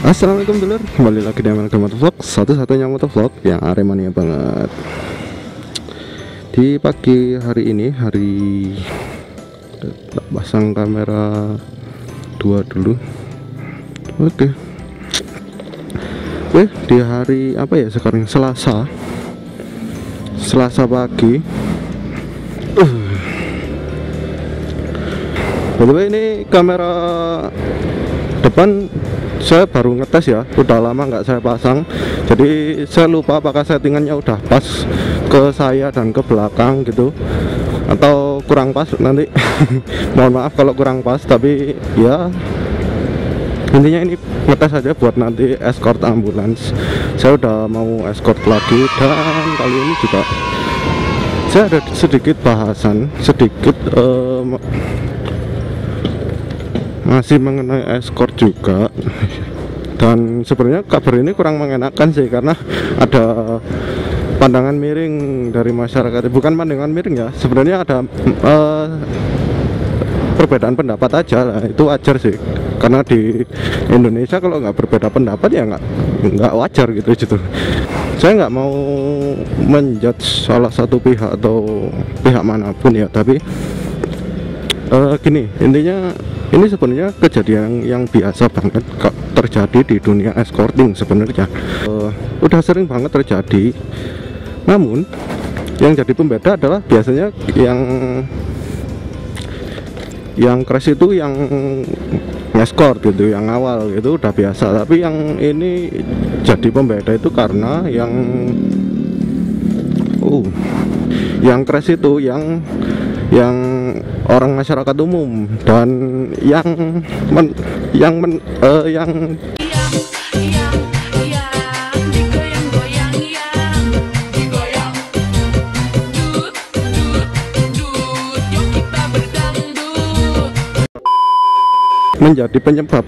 Assalamualaikum dulur, kembali lagi di Amal Motovlog, satu-satunya motovlog yang Aremania banget. Di pagi hari ini, pasang kamera 2 dulu. Oke, di hari apa ya sekarang, Selasa pagi. By the way, ini kamera depan saya baru ngetes ya, udah lama nggak saya pasang, jadi saya lupa apakah settingannya udah pas ke saya dan ke belakang gitu atau kurang pas nanti. Mohon maaf kalau kurang pas, tapi ya intinya ini ngetes aja buat nanti escort ambulans. Saya udah mau escort lagi, dan kali ini juga saya ada sedikit bahasan masih mengenai escort juga. Dan sebenarnya kabar ini kurang mengenakan sih, karena ada pandangan miring dari masyarakat. Bukan pandangan miring ya, sebenarnya ada perbedaan pendapat aja lah. Itu wajar sih, karena di Indonesia kalau nggak berbeda pendapat ya nggak wajar gitu. Saya nggak mau menjudge salah satu pihak atau pihak manapun ya, tapi gini, intinya ini sebenarnya kejadian yang biasa banget terjadi di dunia escorting sebenarnya. Udah sering banget terjadi. Namun yang jadi pembeda adalah biasanya yang crash itu yang escort gitu, yang awal gitu udah biasa. Tapi yang ini jadi pembeda itu karena yang crash itu yang orang masyarakat umum, dan yang menjadi penyebab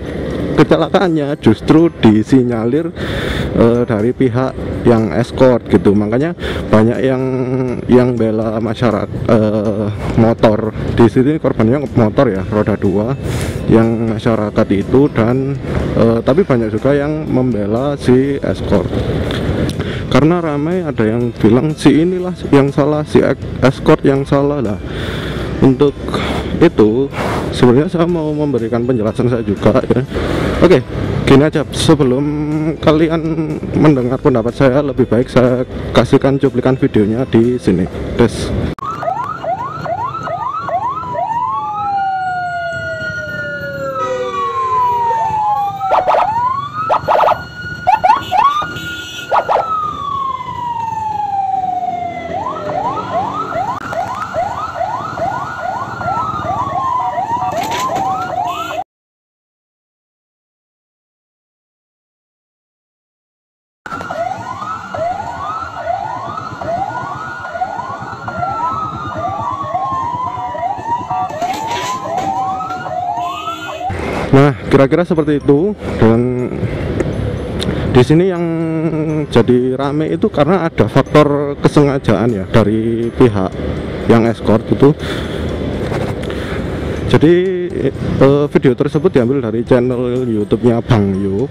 kecelakaannya justru disinyalir dari pihak yang escort gitu. Makanya banyak yang bela masyarakat motor. Di sini korbannya motor ya, roda 2 yang masyarakat itu, dan tapi banyak juga yang membela si escort. Karena ramai ada yang bilang si inilah yang salah, si escort yang salah lah. Untuk itu sebenarnya saya mau memberikan penjelasan saya juga ya. Oke, gini aja, sebelum kalian mendengar pendapat saya, lebih baik saya kasihkan cuplikan videonya di sini. Des. Nah, kira-kira seperti itu. Dan di sini yang jadi rame itu karena ada faktor kesengajaan ya dari pihak yang escort itu. Jadi video tersebut diambil dari channel YouTube-nya Bang Yo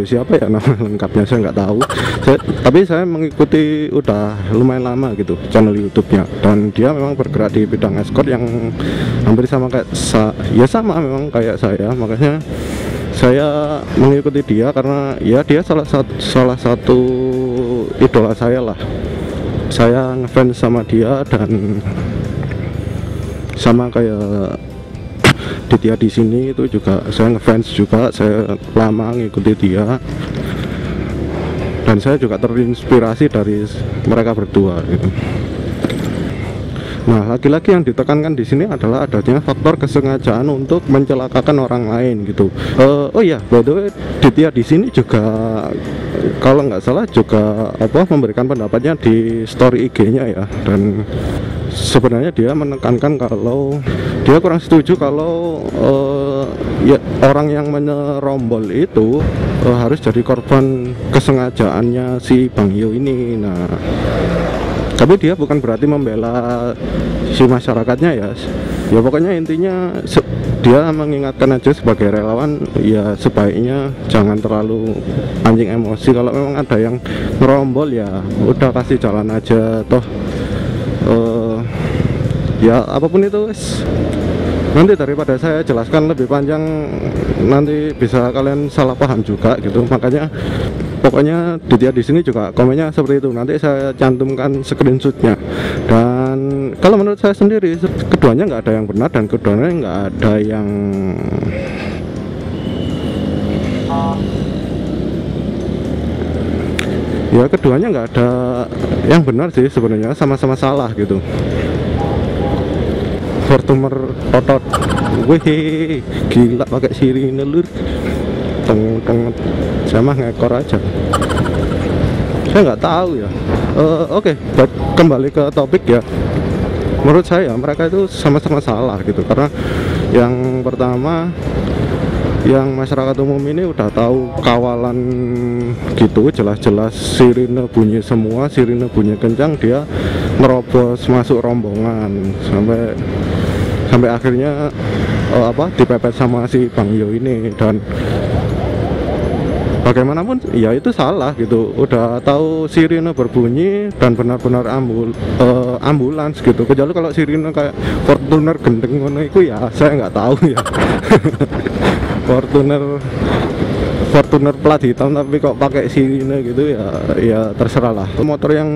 siapa ya nama lengkapnya saya nggak tahu. Tapi saya mengikuti udah lumayan lama gitu channel YouTube-nya, dan dia memang bergerak di bidang escort yang hampir sama kayak sama memang kayak saya. Makanya saya mengikuti dia karena ya dia salah satu idola saya lah. Saya ngefans sama dia, dan sama kayak Ditya di sini itu juga saya ngefans juga, saya lama ngikuti dia, dan saya juga terinspirasi dari mereka berdua gitu. Nah, lagi-lagi yang ditekankan di sini adalah adanya faktor kesengajaan untuk mencelakakan orang lain gitu. Oh iya, by the way, Ditya di sini juga kalau nggak salah juga memberikan pendapatnya di story IG-nya ya, dan sebenarnya dia menekankan kalau dia kurang setuju kalau ya orang yang menyerombol itu harus jadi korban kesengajaannya si Bang Yo ini. Nah, Tapi dia bukan berarti membela si masyarakatnya ya. Ya pokoknya intinya dia mengingatkan aja sebagai relawan, ya sebaiknya jangan terlalu anjing emosi. Kalau memang ada yang ngerombol ya udah kasih jalan aja, toh ya apapun itu nanti daripada saya jelaskan lebih panjang nanti bisa kalian salah paham juga gitu. Makanya pokoknya dia di sini juga komennya seperti itu. Nanti saya cantumkan screenshotnya. Dan kalau menurut saya sendiri keduanya nggak ada yang benar dan keduanya nggak ada yang ya keduanya nggak ada yang benar sih sebenarnya, sama-sama salah gitu. Fortuner otot, wih gila pakai sirine lur, teng sama ngekor aja. Saya nggak tahu ya. Oke, kembali ke topik ya. Menurut saya mereka itu sama-sama salah gitu, karena yang pertama, yang masyarakat umum ini udah tahu kawalan gitu, jelas-jelas sirine bunyi semua, sirine bunyi kencang, dia nerobos masuk rombongan sampai akhirnya dipepet sama si Bang Yo ini. Dan bagaimanapun ya itu salah gitu, udah tahu sirine berbunyi dan benar-benar ambulans gitu. Kecuali kalau sirine kayak Fortuner gendeng ngono itu ya saya nggak tahu ya. Fortuner plat hitam tapi kok pakai sirine gitu ya terserah lah. Motor yang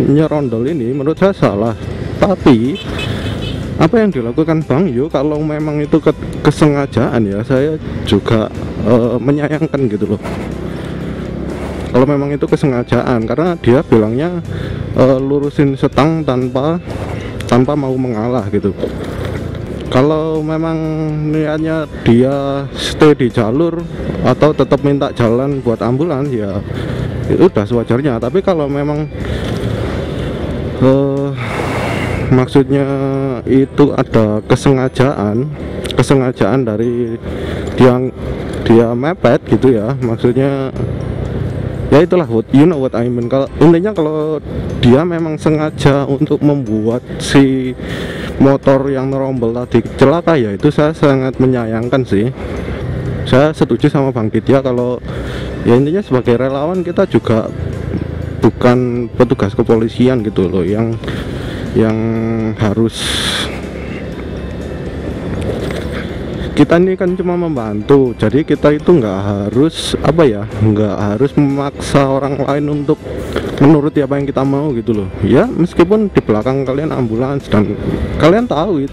nyerondol ini menurut saya salah, tapi apa yang dilakukan Bang Yo kalau memang itu kesengajaan ya saya juga menyayangkan gitu loh. Kalau memang itu kesengajaan, karena dia bilangnya lurusin setang tanpa mau mengalah gitu. Kalau memang niatnya dia stay di jalur atau tetap minta jalan buat ambulans ya itu udah sewajarnya. Tapi kalau memang maksudnya itu ada kesengajaan dari dia mepet gitu ya, maksudnya ya itulah you know what I mean. Kalau intinya kalau dia memang sengaja untuk membuat si motor yang nerombol tadi celaka ya itu saya sangat menyayangkan sih. Saya setuju sama Bang Ditya kalau ya intinya sebagai relawan kita juga bukan petugas kepolisian gitu loh yang harus, kita ini kan cuma membantu, jadi kita itu nggak harus nggak harus memaksa orang lain untuk menuruti apa yang kita mau gitu loh ya. Meskipun di belakang kalian ambulans dan kalian tahu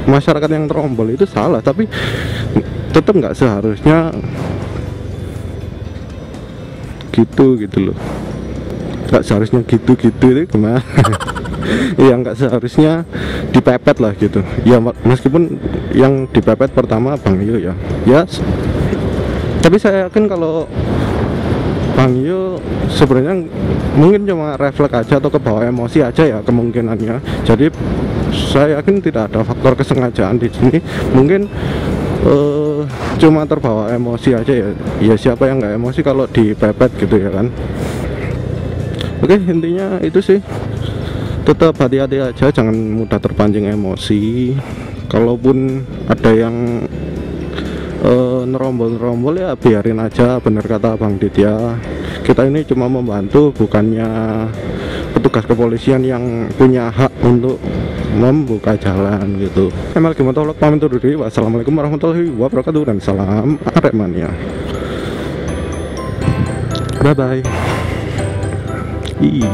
masyarakat yang terombol itu salah, tapi tetap nggak seharusnya gitu loh. Nggak seharusnya gitu itu gimana? Ya nggak seharusnya dipepet lah gitu ya, meskipun yang dipepet pertama Bang Yo ya tapi saya yakin kalau Bang Yo sebenarnya mungkin cuma refleks aja atau kebawa emosi aja ya kemungkinannya. Jadi saya yakin tidak ada faktor kesengajaan di sini, mungkin cuma terbawa emosi aja ya siapa yang nggak emosi kalau dipepet gitu ya kan. Oke, intinya itu sih, tetap hati-hati aja, jangan mudah terpancing emosi. Kalaupun ada yang nerombol ya biarin aja, bener kata Bang Ditya, kita ini cuma membantu, bukannya petugas kepolisian yang punya hak untuk membuka jalan gitu. Emang gimana tolong pamit undur diri. Wassalamualaikum warahmatullahi wabarakatuh dan salam Aremania. Bye bye. Ih.